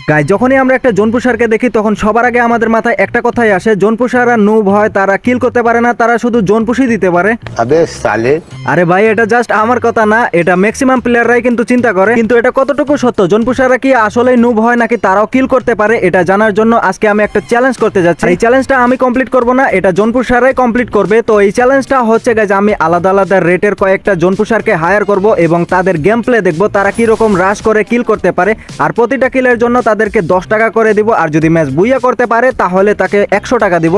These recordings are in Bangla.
গাইস, যখনই আমরা একটা জোনপুষারকে দেখি তখন সবার আগে আমাদের মাথায় একটা কথাই আসে, জোনপুষাররা নুব হয়, তারা কিল করতে পারে না, তারা শুধু জোনপুষই দিতে পারে। अबे साले। আরে ভাই, এটা জাস্ট আমার কথা না, এটা ম্যাক্সিমাম প্লেয়াররাই কিন্তু চিন্তা করে। কিন্তু এটা কতটুকু সত্য, জোনপুষাররা কি আসলেই নুব হয় নাকি তারাও কিল করতে পারে, এটা জানার জন্য আজকে আমি একটা চ্যালেঞ্জ করতে যাচ্ছি। এই চ্যালেঞ্জটা আমি কমপ্লিট করব না, এটা জোনপুষাররাই কমপ্লিট করবে। তো এই চ্যালেঞ্জটা হচ্ছে গাইস, আমি আলাদা আলাদা রেটের কয়েকটা জোনপুষারকে হায়ার করব এবং তাদের গেম প্লে দেখবো তারা কি রকম রাশ করে কিল করতে পারে। আর প্রতিটা কিলের জন্য তাদেরকে 10 টাকা করে দিব, আর যদি ম্যাচ বুইয়া করতে পারে তাহলে তাকে 100 টাকা দিব।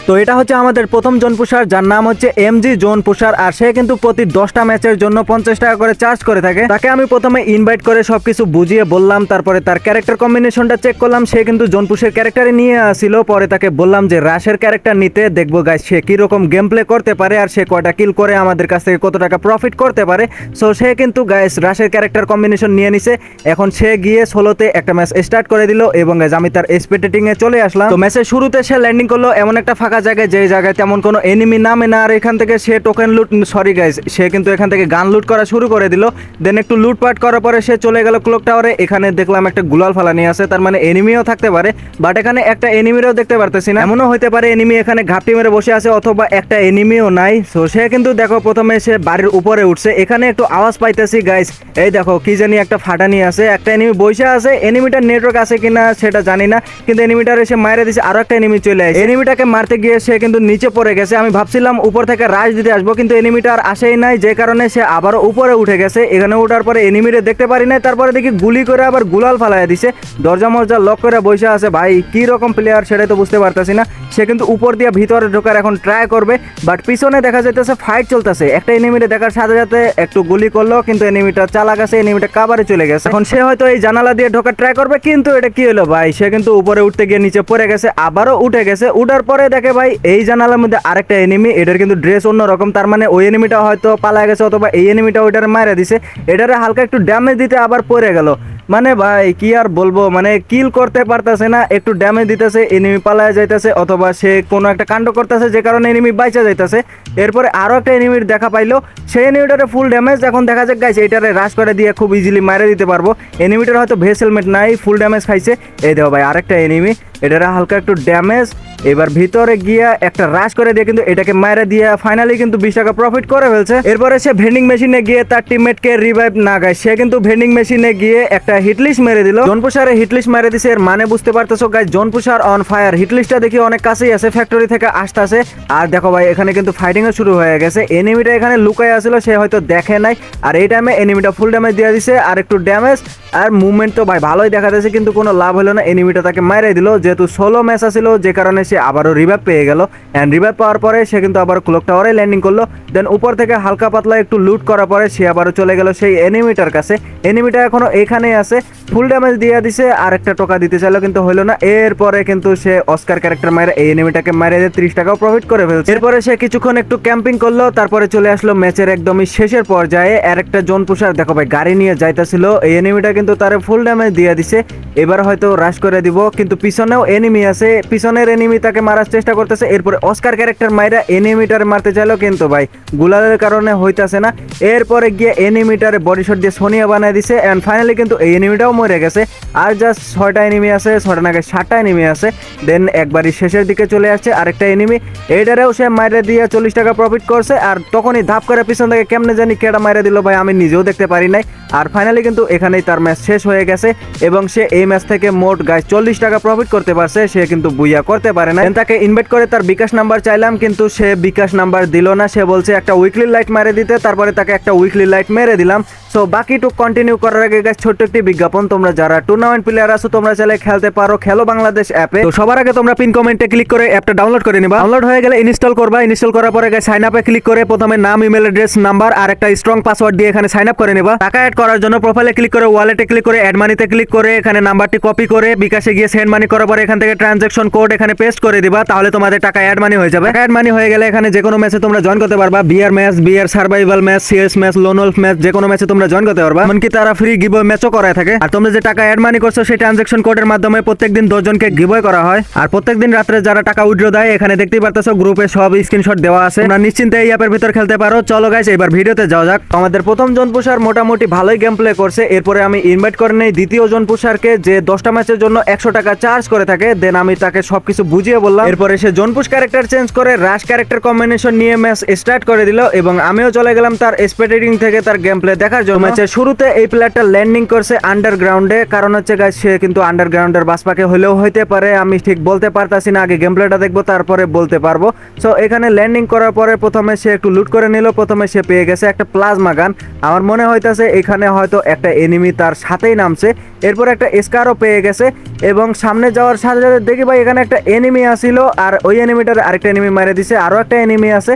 তো এটা হচ্ছে আমাদের প্রথম জোনপুষার, যার নাম হচ্ছে এমজি জোনপুষার। আর সে কিন্তু প্রতি 10টা ম্যাচের জন্য 50 টাকা করে চার্জ করে থাকে। তাকে আমি প্রথমে ইনভাইট করে সবকিছু বুঝিয়ে বললাম, তারপরে তার ক্যারেক্টার কম্বিনেশনটা চেক করলাম। সে কিন্তু জোনপুষের ক্যারেক্টারে নিয়ে আসছিল। পরে তাকে বললাম যে রাশের ক্যারেক্টার নিতে, দেখবো গাইস সে কিরকম গেম প্লে করতে পারে আর সে কয়টা কিল করে আমাদের কাছ থেকে কত টাকা প্রফিট করতে পারে। সো সে কিন্তু গাইস রাশের ক্যারেক্টার কম্বিনেশন নিয়ে নিছে। এখন সে গিয়ে সোলোতে একটা ম্যাচ স্টার্ট করে দিল এবং গাইস আমি তার স্পেক্টেটিং এ চলে আসলাম। তো ম্যাচের শুরুতে সে ল্যান্ডিং করলো এমন একটা ফাঁকা জায়গায়, যে জায়গায় তেমন কোনো এনিমি নামে না। আর এখান থেকে সে টোকেন লুট, সরি গাইস, সে কিন্তু এখান থেকে গান লুট করা শুরু করে দিল। দেন একটু লুটপাট করার পরে সে চলে গেল ক্লক টাওয়ারে। এখানে দেখলাম একটা গুলাল ফালানি আছে, তার মানে এনিমিও থাকতে পারে, বাট এখানে একটা এনিমিরও দেখতে পারতেছি না। এমনও হইতে পারে এনিমি এখানে ঘাপটি মেরে বসে আছে, অথবা একটা এনিমিও নাই। সো সে কিন্তু দেখো প্রথমে সে বাড়ির উপরে উঠছে। এখানে একটু আওয়াজ পাইতেছি গাইস, এই দেখো কি জানি একটা ফাটানি আছে, একটা এনিমি বসে আছে। এনিমিটার নেটওয়ার্ক আছে কিনা সেটা জানি না, কিন্তু এনিমিটার এসে মাইরে দিছে। আরো একটা এনিমি চলে আসে, এনিমিটাকে মারতে গিয়ে সে কিন্তু নিচে পড়ে গেছে। আমি ভাবছিলাম উপর থেকে রাশ দিতে আসবো, কিন্তু এনিমিটা আর আসেই নাই, যে কারণে সে আবারও উপরে উঠে গেছে। এখানে ওঠার পরে এনিমিরে দেখতে পারি নাই, তারপরে দেখি গুলি করে আবার গুলাল ফালাই দিছে, দরজা মরজা লক করে বসে আছে। ভাই কি রকম প্লেয়ার সেটাই তো বুঝতে পারতেছি না। সে কিন্তু উপর দিয়ে ভিতরে ঢোকার এখন ট্রাই করবে, বাট পিছনে দেখা যাইতেছে ফাইট চলতেছে। একটা এনিমিরে দেখার সাথে সাথে একটু গুলি করলো, কিন্তু এনিমিটা চালাক আছে, এনিমিটা কাভারে চলে গেছে। এখন সে হয়তো এই জানালা দিয়ে ঢোকার ট্রাই করবে, কিন্তু এটা কি হলো ভাই, সে কিন্তু উপরে উঠতে গিয়ে নিচে পড়ে গেছে, আবারও উঠে গেছে। উঠার পরে দেখে ভাই এই জানালার মধ্যে আরেকটা এনিমি, এটার কিন্তু ড্রেস অন্যরকম, তার মানে ওই এনিমিটা হয়তো পালা গেছে, অথবা এই এনিমিটা ওইটারে মারা দিছে। এটারে হালকা একটু ড্যামেজ দিতে আবার পড়ে গেল। মানে ভাই কি আর বলবো, মানে কিল করতে পারতেছে না, একটু ড্যামেজ দিতেছে, এনিমি পালায় যাইতেছে, অথবা সে কোনো একটা কাণ্ড করতেছে যে কারণে এনিমি বাইচা যাইতেছে। এরপরে আরো একটা এনিমির দেখা পাইলো, সেই এনিমিটারে ফুল ড্যামেজ। এখন দেখা যাক গাইস এইটারে রাশ করে দিয়ে খুব ইজিলি মারা দিতে পারবো। এনিমিটার হয়তো ভেস হেলমেট নাই, ফুল ড্যামেজ খাইছে। এই দেখো ভাই আরেকটা এনিমি, এটারে হালকা একটু ড্যামেজ। এবার ভিতরে গিয়া একটা রাশ করে দিয়ে কিন্তু এটাকে মারা দিয়ে ফাইনালি কিন্তু 20 টাকা প্রফিট করে ফেলছে। এরপরে সে ভেন্ডিং মেশিনে গিয়ে তার টিমমেটকে রিভাইভ না গায়, সে কিন্তু ভেন্ডিং মেশিনে গিয়ে একটা হিটলিস্ট মেরে দিল। জোনপুষারে হিটলিস্ট মেরে দিছে, এর মানে বুঝতে পারতেছো গাইস, জোনপুষার অন ফায়ার। হিটলিস্টটা দেখি অনেক কাছেই আছে, ফ্যাক্টরি থেকে আসতেছে। আর দেখো ভাই এখানে কিন্তু ফাইটিং ও শুরু হয়ে গেছে। এনিমিটা এখানে লুকাই আসছিল, সে হয়তো দেখে নাই, আর এই টাইমে এনিমিটা ফুল ড্যামেজ দিয়ে দিছে, আর একটু ড্যামেজ আর মুভমেন্ট তো ভাই ভালোই দেখা যাচ্ছে, কিন্তু কোনো লাভ হলো না। এনিমিটা তাকে মাইরে দিল, যেহেতু সোলো ম্যাচ আছিল, যে কারণে সে আবারও রিভাইভ পেয়ে গেল। এন্ড রিভাইভ পাওয়ার পরে সে কিন্তু আবার ক্লক টাওয়ারে ল্যান্ডিং করলো। দেন উপর থেকে হালকা পাতলা একটু লুট করার পরে সে আবারও চলে গেল সেই এনিমিটার কাছে। এনিমিটা এখনো এখানেই আছে, ফুল ড্যামেজ দিয়ে দিছে, আর একটা টোকা দিতে চাইলো কিন্তু হলো না। এরপরে কিন্তু সে অস্কার ক্যারেক্টার মারে এই এনিমিটাকে মারে দিয়ে 30 টাকাও প্রফিট করে ফেলছে। এরপরে সে কিছুক্ষণ একটু ক্যাম্পিং করলো, তারপরে চলে আসলো ম্যাচের একদমই শেষের পর্যায়ে। আর একটা জোনপুষার দেখো ভাই গাড়ি নিয়ে যাইতেছিল, এই এনিমিটা কিন্তু তারে ফুল ড্যামেজ দিয়ে দিছে। এবার হয়তো রাশ করে দিব, কিন্তু পিছনেও এনিমি আছে, পিছনের এনিমি তাকে মারার চেষ্টা করতেছে। এরপরে অস্কার ক্যারেক্টার মাইরা এনিমিটারে মারতে চাইলো, কিন্তু ভাই গুলালের কারণে হইতাছে না। এরপরে গিয়ে এনিমিটারে বডি শট দিয়ে সোনিয়া বানায় দিছে। এন্ড ফাইনালি কিন্তু এই এনিমিটাও মরে গেছে। আর জাস্ট 6টা এনিমি আছে, 6টা নাকি 7টা এনিমি আছে। দেন একবারই শেষের দিকে চলে আসছে আরেকটা এনিমি, এইটারেও সে মাইরা দিয়ে 40 টাকা প্রফিট করছে। আর তখনই ধাপ করে পিছন থেকে কেমনে জানি কেডা মাইরা দিল ভাই, আমি নিজেও দেখতে পারি নাই। আর ফাইনালি কিন্তু এখানেই তার ম্যাচ শেষ হয়ে গেছে, এবং সে এই ম্যাচ থেকে মোট গাইস 40 টাকা প্রফিট করতে পারছে। সে কিন্তু বুইয়া করতে পারে না। তাকে ইনভাইট করে তার বিকাশ নাম্বার চাইলাম, কিন্তু সে বিকাশ নাম্বার দিল না। সে বলছে একটা উইকলি লাইট মেরে দিতে, তারপরে তাকে একটা উইকলি লাইট মেরে দিলাম। সো বাকিটুক কন্টিনিউ করার আগে গাইস ছোট্ট একটি বিজ্ঞাপন, তোমরা যারা টুর্নামেন্ট প্লেয়ার আছো তোমরা চাইলে খেলতে পারো খেলো বাংলাদেশ অ্যাপে। তো সবার আগে তোমরা পিন কমেন্টে ক্লিক করে অ্যাপটা ডাউনলোড করে নিবা। ডাউনলোড হয়ে গেলে ইনস্টল করবা। ইনস্টল করার পরে গাইস সাইন আপে ক্লিক করে প্রথমে নাম, ইমেল অ্যাড্রেস, নাম্বার আর একটা স্ট্রং পাসওয়ার্ড দিয়ে এখানে সাইন আপ করে নিবা। টাকা অ্যাড করার জন্য প্রোফাইলে ক্লিক করে ওয়ালেটে ক্লিক করে অ্যাড মানিতে ক্লিক করে এখানে নাম্বারটি কপি করে বিকাশে গিয়ে সেন্ড মানি করার পরে এখান থেকে ট্রানজাকশন কোড এখানে পেস্ট করে দিবা, তাহলে তোমাদের টাকা অ্যাড মানি হয়ে যাবে। অ্যাড মানি হয়ে গেলে এখানে যে কোনো ম্যাচে তোমরা জয়েন করতে পারবা। Bear match, bear survival match, CS match, lone wolf match, যে কোনো ম্যাচে তোমরা জয়েন করতে পারবা। এমনকি তারা ফ্রি গিভওয়ে ম্যাচও করায় থাকে। আর তোমরা যে টাকা অ্যাড মানি করছো সেই ট্রানজাকশন কোডের মাধ্যমে প্রত্যেকদিন 10 জনকে গিভওয়ে করা হয়। আর প্রত্যেকদিন রাত্রে যারা টাকা উইথড্র দেয় এখানে দেখতেই পারতেছো গ্রুপে সব স্ক্রিনশট দেওয়া আছে। তোমরা নিশ্চিন্তে এই অ্যাপের ভিতর খেলতে পারো। চলো গাইস এবার ভিডিওতে যাওয়া যাক। আমাদের প্রথম জন পুষার মোটামুটি ভালোই গেম প্লে করছে। এরপরে আমি ইনভাইট করে নেই দ্বিতীয় জন পুষারকে, যে 10টা ম্যাচের জন্য 100 টাকা চার্জ করে থাকে। দেন আমি তাকে সবকিছু বুঝিয়ে বললাম। এরপরে সে জন পুশ ক্যারেক্টার চেঞ্জ করে রাশ ক্যারেক্টার কম্বিনেশন নিয়ে ম্যাচ স্টার্ট করে দিল এবং আমিও চলে গেলাম তার স্পেটেডিং থেকে তার গেম প্লে দেখার জন্য। ম্যাচের শুরুতে এই প্লেয়ারটা ল্যান্ডিং করছে আন্ডারগ্রাউন্ডে, কারণ হচ্ছে গাইস সে কিন্তু আন্ডারগ্রাউন্ডের বাসপাকে হলেও হইতে পারে, আমি ঠিক বলতে পারতাছি না। আগে গেম প্লেটা দেখবো তারপরে বলতে পারবো। সো এখানে ল্যান্ডিং করার পরে প্রথমে সে একটু লুট করে নিল। প্রথমে সে পেয়ে গেছে একটা প্লাজমা গান। আমার মনে হইতাছে এখানে হয়তো একটা এনিমি তার সাথেই নামছে। এরপর একটা স্কারও পেয়ে গেছে এবং সামনে যাওয়ার সাথে সাথে দেখি ভাই এখানে একটা এনিমি আসিল, আর ওই এনিমিটার আরেকটা এনিমি মারে দিছে। আরো একটা এনিমি আছে,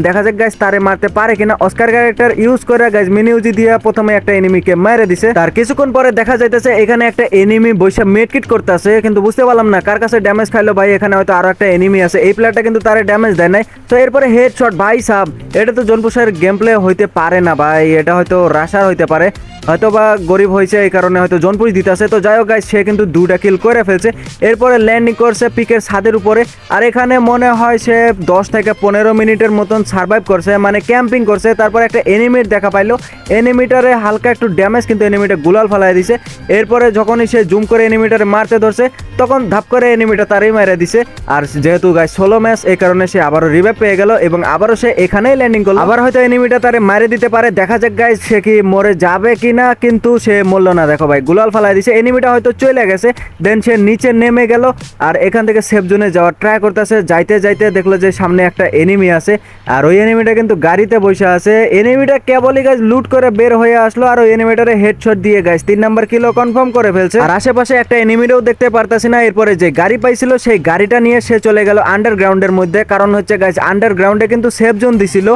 দেখা যাক গাইস তারে মারতে পারে কিনা। অস্কার ক্যারেক্টার ইউজ করে গাইস মিনি ইউজি দিয়ে প্রথমে একটা এনিমিকে মেরে দিছে। তার কিছুক্ষণ পরে দেখা যাইতেছে এখানে একটা এনিমি বৈশা মেডকিট করতেছে, কিন্তু বুঝতে পারলাম না কার কাছে ড্যামেজ খাইলো ভাই। এখানে হয়তো আরো একটা এনিমি আছে, এই প্লেয়ারটা কিন্তু তারে ড্যামেজ দেয় নাই। তো এরপরে হেডশট ভাই সাব, এটা তো জনপুষের গেম প্লে হইতে পারে না ভাই, এটা হয়তো রাশার হইতে পারে, হয়তো বা গরিব হয়েছে এই কারণে হয়তো জনপুষ দিতেছে। তো যাই হোক গাইস সে কিন্তু 2টা কিল করে ফেলছে। এরপরে ল্যান্ডিং করছে পিকের ছাদের উপরে, আর এখানে মনে হয় সে 10 থেকে 15 মিনিটের মতন সার্ভাইভ করছে, মানে ক্যাম্পিং করছে। তারপর একটা এনিমির দেখা পাইলো, এনিমিটারে হালকা একটু ড্যামেজ, কিন্তু এনিমিটা গুলাল ফালাই দিছে। এরপরে যখনই সে জুম করে এনিমিটারে মারতে ধরছে তখন ধাপ করে এনিমিটা তারই মেরে দিছে। আর যেহেতু গাইস 16 ম্যাচ এই কারণে সে আবারও রিভাইভ পেয়ে গেল এবং আবারও সে এখানেই ল্যান্ডিং করলো। আবার হয়তো এনিমিটা তারে মারে দিতে পারে, দেখা যাক গাইস সে কি মরে যাবে কিনা, কিন্তু সে মরল না। দেখো ভাই গুলাল ফালাই দিছে, এনিমিটা হয়তো চলে গেছে। দেন সে নিচে নেমে গেল আর এখান থেকে সেফ জোনে যাওয়ার ট্রাই করতেছে। যাইতে যাইতে দেখলো যে সামনে একটা এনিমি আছে, আর ওই এনিমিটা কিন্তু গাড়িতে বসে আছে। এনিমিটা কেবলই গাইস লুট করে বের হয়ে আসলো আর ওই এনিমিটারে হেডশট দিয়ে গাইস 3 নাম্বার কিলো কনফার্ম করে ফেলছে। আর আশেপাশে একটা এনিমিটাও দেখতে পারতাছি না। এরপরে যে গাড়ি পাইছিল সেই গাড়িটা নিয়ে সে চলে গেল আন্ডারগ্রাউন্ডের মধ্যে, কারণ হচ্ছে গাইস আন্ডারগ্রাউন্ডে কিন্তু সেফ জোন দিছিল।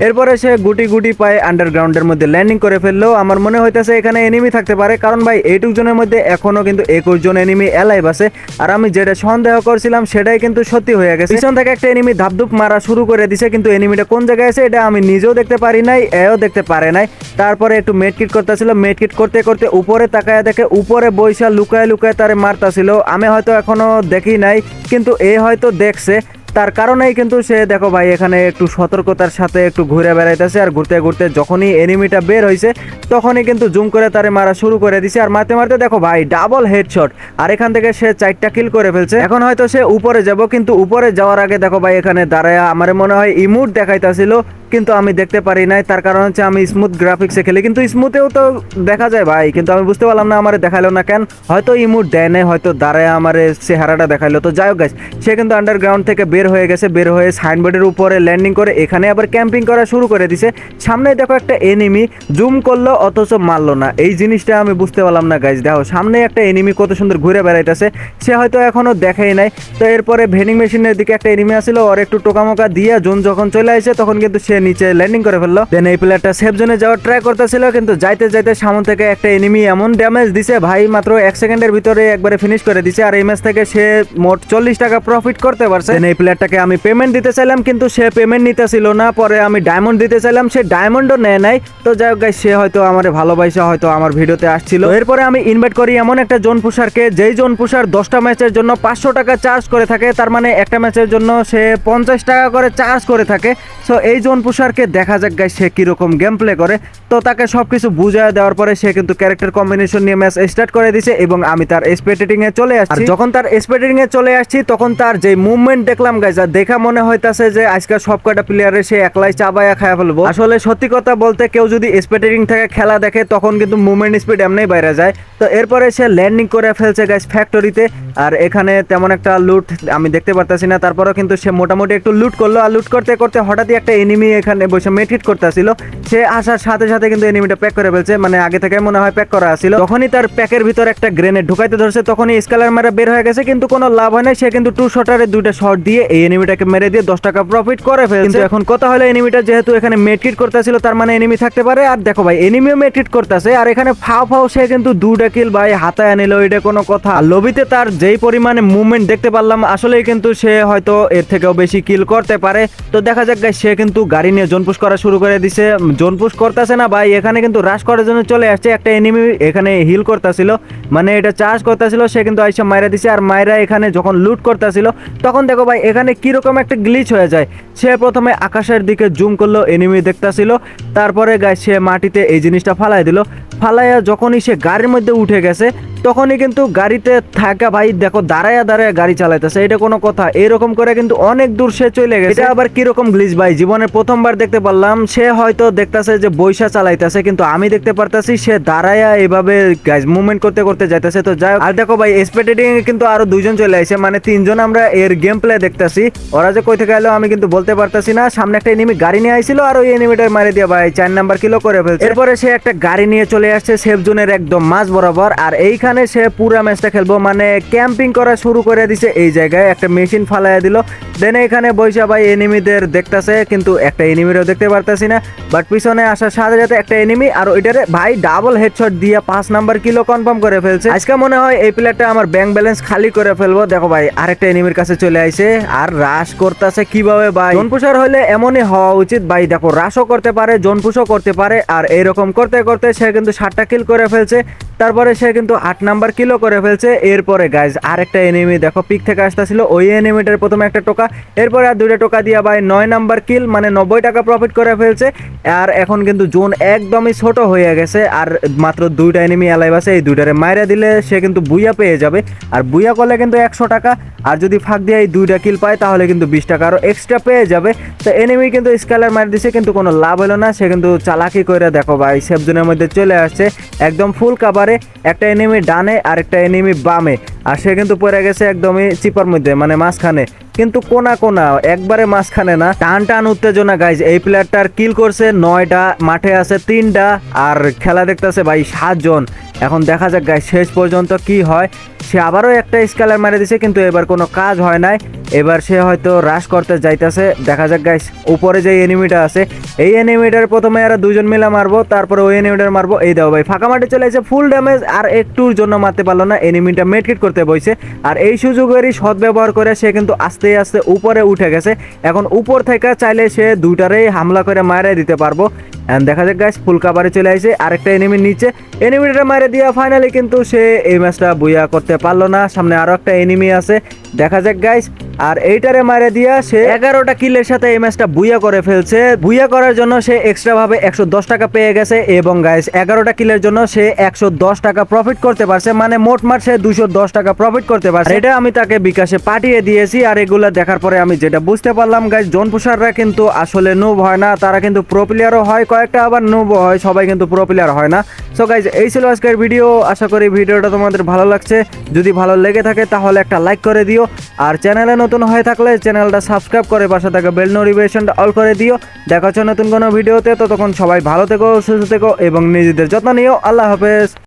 এরপরে সে গুটি গুটি পায়ে আন্ডারগ্রাউন্ডের মধ্যে ল্যান্ডিং করে ফেললো। আমার মনে হইতাছে এখানে এনিমি থাকতে পারে, কারণ ভাই 8 জনের মধ্যে এখনো কিন্তু 21 জন এনিমি এলাইভ আছে। আর আমি যেটা সন্দেহ করছিলাম সেটাই কিন্তু সত্যি হয়ে গেছে। পিছন থেকে একটা এনিমি ধাপধুপ মারা শুরু করে দিছে, কিন্তু এনিমিটা কোন জায়গায় আছে এটা আমি নিজেও দেখতে পারি নাই, এও দেখতে পারে নাই। তারপরে একটু মেডকিট করতেছিল, মেডকিট করতে করতে উপরে তাকায় দেখে উপরে বৈশা লুকায় লুকায় তারে মারতাছিল। আমি হয়তো এখনো দেখি নাই, কিন্তু এ হয়তো দেখছে, তার কারণেই কিন্তু সে দেখো ভাই এখানে একটু সতর্কতার সাথে একটু ঘুরে বেড়াইতেছে। আর ঘুরতে ঘুরতে যখনই এনিমিটা বের হয়েছে তখনই কিন্তু জুম করে তারে মারা শুরু করে দিছে। আর মারতে মারতে দেখো ভাই ডাবল হেডশট, আর এখান থেকে সে 4টা কিল করে ফেলছে। এখন হয়তো সে উপরে যাব, কিন্তু উপরে যাওয়ার আগে দেখো ভাই এখানে দাঁড়ায় আমার মনে হয় ইমোট দেখাইতাছিল, কিন্তু আমি দেখতে পারি নাই। তার কারণ হচ্ছে আমি স্মুথ গ্রাফিক্সে খেলি, কিন্তু স্মুথেও তো দেখা যায় ভাই, কিন্তু আমি বুঝতে পারলাম না আমারে দেখাইলো না কেন। হয়তো ইমোট দেয় নাই, হয়তো দাঁড়ায় আমারে চেহারাটা দেখাইলো। তো যাই হোক গাইস সে কিন্তু আন্ডারগ্রাউন্ড থেকে বের হয়ে গেছে, বের হয়ে সাইনবোর্ডের উপরে ল্যান্ডিং করে এখানে আবার ক্যাম্পিং করা শুরু করে দিছে। সামনে দেখো একটা এনিমি জুম করলো অথচ মারলো না, এই জিনিসটা আমি বুঝতে পারলাম না গাইস। দেখো সামনে একটা এনিমি কত সুন্দর ঘুরে বেড়াইতেছে, সে হয়তো এখনো দেখাই নাই। তো এরপরে ভেন্ডিং মেশিনের দিকে একটা এনিমি আসছিল, ওর একটু টোকামোকা দিয়ে জোন যখন চলে আসে তখন কিন্তু সে নিচে ল্যান্ডিং করে ফেললো। দেন এই প্লেয়ারটা সেফ জোনে যাওয়ার ট্রাই করতেছিল, কিন্তু যাইতে যাইতে সামনে থেকে একটা এনিমি এমন ড্যামেজ দিছে ভাই, মাত্র 1 সেকেন্ডের ভিতরে একবারে ফিনিশ করে দিছে। আর এই ম্যাচ থেকে সে মোট 40 টাকা প্রফিট করতে পারছে। দেন এই প্লেয়ারটাকে আমি পেমেন্ট দিতে চাইলাম, কিন্তু সে পেমেন্ট নিতেছিল না। পরে আমি ডায়মন্ড দিতে চাইলাম, সে ডায়মন্ডও নেয় নাই। তো যাই হোক গাইস সে হয়তো আমারে ভালোবাসা হয়তো আমার ভিডিওতে আসছিল। এরপরে আমি ইনভাইট করি এমন একটা জোন পুষারকে, যেই জোন পুষার 10টা ম্যাচের জন্য 500 টাকা চার্জ করে থাকে, তার মানে একটা ম্যাচের জন্য সে 50 টাকা করে চার্জ করে থাকে। সো এই জোন পুষারকে দেখা যাক গাইস সে কিরকম গেম প্লে করে। তো তাকে সবকিছু বুঝায় দেওয়ার পরে সে কিন্তু ক্যারেক্টার কম্বিনেশন নিয়ে ম্যাচ স্টার্ট করে দিছে এবং আমি তার স্পেটেটিং এ চলে আসছি। যখন তার স্পেটেটিং এ চলে আসছি তখন তার যে মুভমেন্ট দেখলাম গাইস, আর দেখা মনে হইতাছে যে আজকে সবকটা প্লেয়ারে সে একলাই চাবায়া খায়া ফেলবো। আসলে সত্যি কথা বলতে কেউ যদি স্পেটেটিং থেকে খেলা দেখে তখন কিন্তু মুভমেন্ট স্পিড এমনিই বাইরে যায়। তো এরপরে সে ল্যান্ডিং করে ফেলছে গাইস ফ্যাক্টরিতে, আর এখানে তেমন একটা লুট আমি দেখতে পারতাছি না। তারপরেও কিন্তু সে মোটামুটি একটু লুট করলো, আর লুট করতে করতে হঠাৎই একটা এনিমি এখানে বসে মেট্রিট করতেছিল, সে আসার সাথে সাথে কিন্তু এনিমিটা প্যাক করে ফেলছে, মানে আগে থেকে মনে হয় প্যাক করা ছিল। তখনই তার প্যাকের ভিতর একটা গ্রেনেড ঢুকাইতে ধরছে, তখনই স্কেলার মারা বের হয়ে গেছে, কিন্তু কোনো লাভ হয় না। সে কিন্তু 2 শটারে 2টা শট দিয়ে এই এনিমিটাকে মেরে দিয়ে 10 টাকা প্রফিট করে ফেলছে। কিন্তু এখন কথা হলো এনিমিটা যেহেতু এখানে মেট্রিট করতেছিল, তার মানে এনিমি থাকতে পারে। আর দেখো ভাই এনিমিও মেট্রিট করতেছে, আর এখানে ফাও সে কিন্তু 2টা কিল ভাই হাতায় নিল, এটা কোনো কথা? লবিতে তার যেই পরিমাণে মুভমেন্ট দেখতে পারলাম, আসলেই কিন্তু সে হয়তো এর থেকেও বেশি কিল করতে পারে। তো দেখা যাক গাইস, সে কিন্তু গাড়ি নিয়ে জোন পুশ করা শুরু করে দিছে। জোন পুশ করতেছে না ভাই, এখানে কিন্তু রাশ করার জন্য চলে আসছে। একটা এনিমি এখানে হিল করতেছিল, মানে এটা চার্জ করতেছিল, সে কিন্তু আইসা মাইরা দিছে। আর মাইরা এখানে যখন লুট করতেছিল, তখন দেখো ভাই এখানে কিরকম একটা গ্লিচ হয়ে যায়। সে প্রথমে আকাশের দিকে জুম করলো, এনিমি দেখতেছিল, তারপরে গাইস সে মাটিতে এই জিনিসটা ফালাই দিল। ফালাইয়া যখনই সে গাড়ির মধ্যে উঠে গেছে, তখনই কিন্তু গাড়িতে থাকা ভাই দেখো দাঁড়ায়া দাঁড়ায়া গাড়ি চালাইতেছে, এটা কোনো কথা? এরকম করে কিন্তু অনেক দূর সে চলে গেছে। এটা আবার কিরকম গ্লিচ ভাই, জীবনের প্রথমবার দেখতে পারলাম। সে হয়তো দেখতেছে যে বৈশা চালাইতেছে, কিন্তু আমি দেখতে পারতাছি সে দাঁড়ায়া এভাবে গাইজ মুভমেন্ট করতে করতে যাইতেছে। তো যাই, আর দেখো ভাই স্পেটেডিং এ কিন্তু আরো 2জন চলে আসে, মানে 3জন আমরা এর গেম প্লে দেখতেছি। ওরা যে কই থেকে এলো আমি কিন্তু বলতে পারতাছি না। সামনে একটা এনিমি গাড়ি নিয়ে আইছিল, আর ওই এনিমিটার মারে দিয়ে ভাই 4 নাম্বার কিলো করে ফেলছে। এরপরে সে একটা গাড়ি নিয়ে চলে আসছে সেফ জোনের একদম মাঝ বরাবর, আর এইখানে সে পুরা ম্যাচটা খেলবো, মানে ক্যাম্পিং করা শুরু করে দিছে। এই জায়গায় একটা মেশিন ফালাইয়া দিল, দেন এখানে বৈশা ভাই এনিমিদের দেখতেছে, কিন্তু একটা এনিমিরও দেখতে পারতাছি না। বাট পিছনে আসার সাথে সাথে একটা এনিমি, আর ওইটারে ভাই ডাবল হেডশট দিয়ে 5 নাম্বার কিলো কনফার্ম করে ফেলছে। আজকে মনে হয় এই প্লেয়ারটা আমার ব্যাংক ব্যালেন্স খালি করে ফেলবো। দেখো ভাই আরেকটা এনিমির কাছে চলে আইছে, আর রাশ করতেছে কিভাবে ভাই। জোন পুশার হলে এমনই হওয়া উচিত ভাই, দেখো রাশও করতে পারে, জোন পুশও করতে পারে, আর এইরকম করতে করতে সে কিন্তু 7টা কিল করে ফেলছে। তারপরে সে কিন্তু 8 নাম্বার কিলো করে ফেলছে। এরপরে গাইজ আরেকটা এনিমি দেখো পিক থেকে আসতেছিল, ওই এনিমিটার প্রথমে একটা টোকা, এরপরে আর 2টা টোকা দিয়া ভাই 9 নাম্বার কিল, মানে 90 টাকা প্রফিট করে ফেলছে। আর এখন কিন্তু জোন একদমই ছোট হয়ে গেছে, আর মাত্র 2টা এনিমি অ্যালাইভ আছে, এই 2টারে মাইরা দিলে সে কিন্তু বুইয়া পেয়ে যাবে। আর বুইয়া করলে কিন্তু 100 টাকা, আর যদি ফাঁক দিয়ে এই 2টা কিল পায় তাহলে কিন্তু 20 টাকা আরো এক্সট্রা পেয়ে যাবে। তো এনিমি কিন্তু স্কেলার মার দিছে, কিন্তু কোনো লাভ হলো না। সে কিন্তু চালাকি করে দেখো ভাই সেফ জোনের মধ্যে চলে আসছে একদম ফুল কাভারে, একটা এনিমি ডানে আর একটা এনিমি বামে, আর সে কিন্তু পড়ে গেছে একদমই চিপার মধ্যে, মানে মাঝখানে, কিন্তু কোনা কোনা, একবারে মাঝখানে না। টান টান উত্তেজনা গাইজ। এই প্লেয়ারটার কিল করছে 9টা, মাঠে আছে 3টা, আর খেলা দেখতেছে ভাই 7 জন। এখন দেখা যাক গাইজ শেষ পর্যন্ত কি হয়। সে আবারও একটা স্কেলার মেরে দিছে, কিন্তু এবার কোনো কাজ হয় নাই। এবার সে হয়তো রাশ করতে যাইতেছে, দেখা যাক গাইজ। উপরে যে এনিমিটা আছে, এই এনিমিটার প্রথমে এরা 2জন মিলে মারবো, তারপরে ওই এনিমিটার মারবো। এই দাও ভাই ফাঁকা মাঠে চলে এসে ফুল ড্যামেজ, আর একটুর জন্য মারতে পারলো না। এনিমিটা মেডকিট করতে বসে, আর এই সুযোগেরই সদ্ব্যবহার করে সে কিন্তু আস্তে আস্তে উপরে উঠে গেছে। এখন উপর থেকে চাইলে সে 2টারেই হামলা করে মারে দিতে পারবো। এন্ড দেখা যাক গাইস ফুল কাভারে চলে আসে, আরেকটা এনিমির নিচে, এনিমিটা মারে দিয়া ফাইনালি কিন্তু সে এই ম্যাচটা বুইয়া করতে পারলো না। সামনে আরো একটা এনিমি আছে, দেখা যাক গাইস। আর এইটারে মারে দিয়া সে 11টা কিলের সাথে এই ম্যাচটা বুইয়া করে ফেলছে। বুইয়া করার জন্য সে এক্সট্রা ভাবে 110 টাকা পেয়ে গেছে, এবং গাইস 11টা কিলের জন্য সে 110 টাকা প্রফিট করতে পারছে, মানে মোটমাট সে 210 টাকা প্রফিট করতে পারছে। এটা আমি তাকে বিকাশে পাঠিয়ে দিয়েছি। আর এগুলা দেখার পরে আমি যেটা বুঝতে পারলাম গাইস, জোন পুশাররা কিন্তু আসলে নুব হয় না, তারা কিন্তু প্রো প্লেয়ারও হয়, কয়েকটা আবার নুব হয়, সবাই কিন্তু প্রো প্লেয়ার হয় না। সো গাইস এই ছিল আজকের ভিডিও, আশা করি ভিডিওটা তোমাদের ভালো লাগছে। যদি ভালো লেগে থাকে তাহলে একটা লাইক করে দিও, আর চ্যানেলে নতুন হয়ে থাকলে চ্যানেলটা সাবস্ক্রাইব করে পাশে থাকা বেল নোটিফিকেশনটা অল করে দিও। দেখা হচ্ছে নতুন কোনো ভিডিওতে, ততক্ষণ সবাই ভালো থেকো, সুস্থ থেকো এবং নিজেদের যত্ন নিও। আল্লাহ হাফেজ।